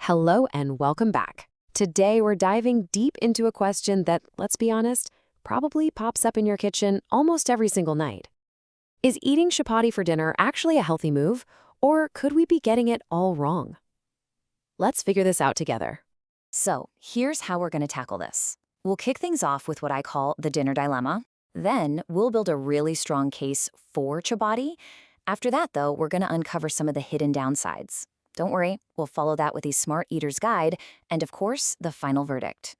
Hello and welcome back. Today we're diving deep into a question that, let's be honest, probably pops up in your kitchen almost every single night. Is eating chapati for dinner actually a healthy move, or could we be getting it all wrong? Let's figure this out together. So, here's how we're going to tackle this. We'll kick things off with what I call the dinner dilemma. Then, we'll build a really strong case for chapati. After that, though, we're going to uncover some of the hidden downsides. Don't worry, we'll follow that with a Smart Eater's Guide and, of course, the final verdict.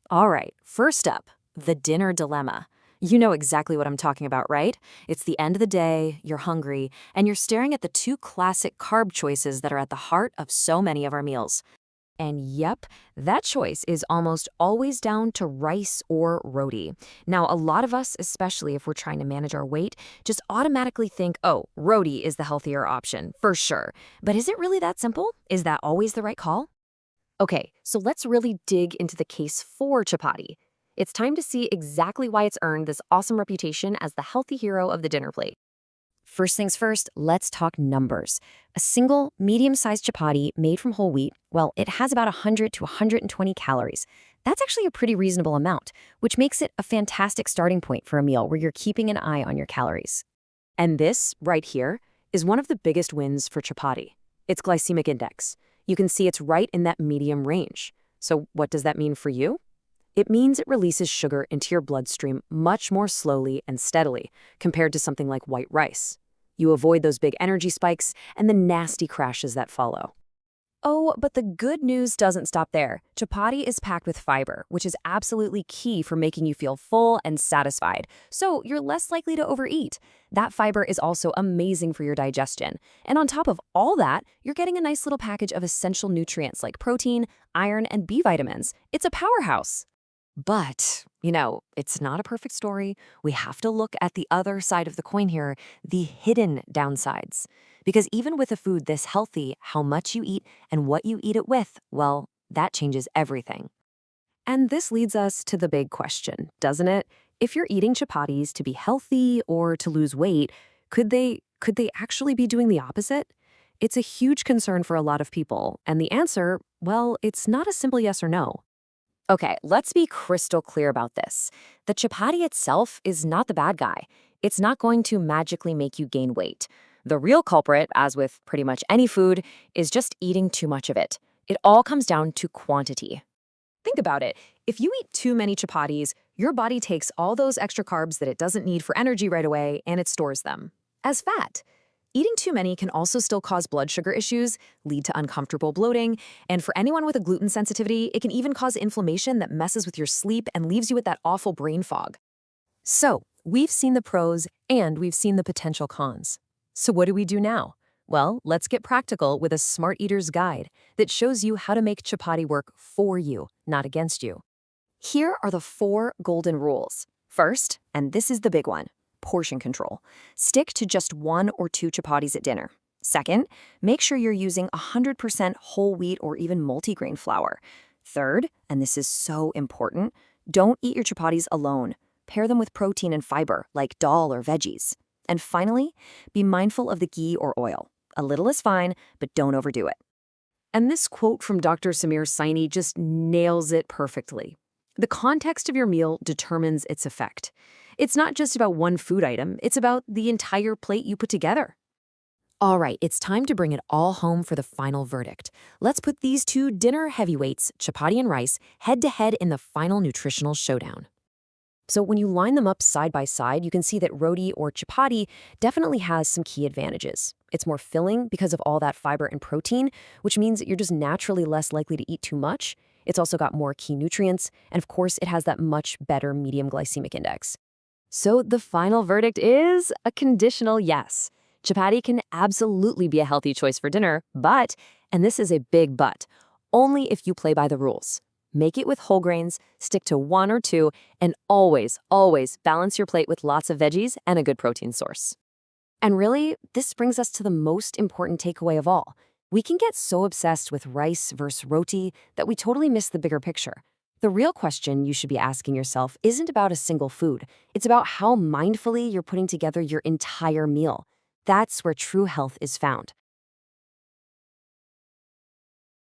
All right, first up, the dinner dilemma. You know exactly what I'm talking about, right? It's the end of the day, you're hungry, and you're staring at the two classic carb choices that are at the heart of so many of our meals. And yep, that choice is almost always down to rice or roti. Now, a lot of us, especially if we're trying to manage our weight, just automatically think, oh, roti is the healthier option, for sure. But is it really that simple? Is that always the right call? Okay, so let's really dig into the case for chapati. It's time to see exactly why it's earned this awesome reputation as the healthy hero of the dinner plate. First things first, let's talk numbers. A single, medium-sized chapati made from whole wheat, well, it has about 100 to 120 calories. That's actually a pretty reasonable amount, which makes it a fantastic starting point for a meal where you're keeping an eye on your calories. And this, right here, is one of the biggest wins for chapati. Its glycemic index. You can see it's right in that medium range. So what does that mean for you? It means it releases sugar into your bloodstream much more slowly and steadily compared to something like white rice. You avoid those big energy spikes and the nasty crashes that follow. Oh, but the good news doesn't stop there. Chapati is packed with fiber, which is absolutely key for making you feel full and satisfied, so you're less likely to overeat. That fiber is also amazing for your digestion. And on top of all that, you're getting a nice little package of essential nutrients like protein, iron, and B vitamins. It's a powerhouse. But, it's not a perfect story. We have to look at the other side of the coin here, the hidden downsides. Because even with a food this healthy, how much you eat and what you eat it with, well, that changes everything. And this leads us to the big question, doesn't it? If you're eating chapatis to be healthy or to lose weight, could they actually be doing the opposite? It's a huge concern for a lot of people, and the answer, well, it's not a simple yes or no. Okay, let's be crystal clear about this. The chapati itself is not the bad guy. It's not going to magically make you gain weight. The real culprit, as with pretty much any food, is just eating too much of it. It all comes down to quantity. Think about it. If you eat too many chapatis, your body takes all those extra carbs that it doesn't need for energy right away and it stores them as fat. Eating too many can also still cause blood sugar issues, lead to uncomfortable bloating, and for anyone with a gluten sensitivity, it can even cause inflammation that messes with your sleep and leaves you with that awful brain fog. So, we've seen the pros and we've seen the potential cons. So what do we do now? Well, let's get practical with a Smart Eater's Guide that shows you how to make chapati work for you, not against you. Here are the 4 golden rules. First, and this is the big one, portion control. Stick to just 1 or 2 chapatis at dinner. Second, make sure you're using 100% whole wheat or even multigrain flour. Third, and this is so important, don't eat your chapatis alone. Pair them with protein and fiber, like dal or veggies. And finally, be mindful of the ghee or oil. A little is fine, but don't overdo it. And this quote from Dr. Samir Saini just nails it perfectly. The context of your meal determines its effect. It's not just about one food item, it's about the entire plate you put together. All right, it's time to bring it all home for the final verdict. Let's put these 2 dinner heavyweights, chapati and rice, head-to-head in the final nutritional showdown. So when you line them up side by side, you can see that roti or chapati definitely has some key advantages. It's more filling because of all that fiber and protein, which means that you're just naturally less likely to eat too much. It's also got more key nutrients, and of course, it has that much better medium glycemic index. So the final verdict is a conditional yes. Chapati can absolutely be a healthy choice for dinner, but, and this is a big but, only if you play by the rules. Make it with whole grains, stick to 1 or 2, and always, always balance your plate with lots of veggies and a good protein source. And really, this brings us to the most important takeaway of all. We can get so obsessed with rice versus roti that we totally miss the bigger picture. The real question you should be asking yourself isn't about a single food. It's about how mindfully you're putting together your entire meal. That's where true health is found.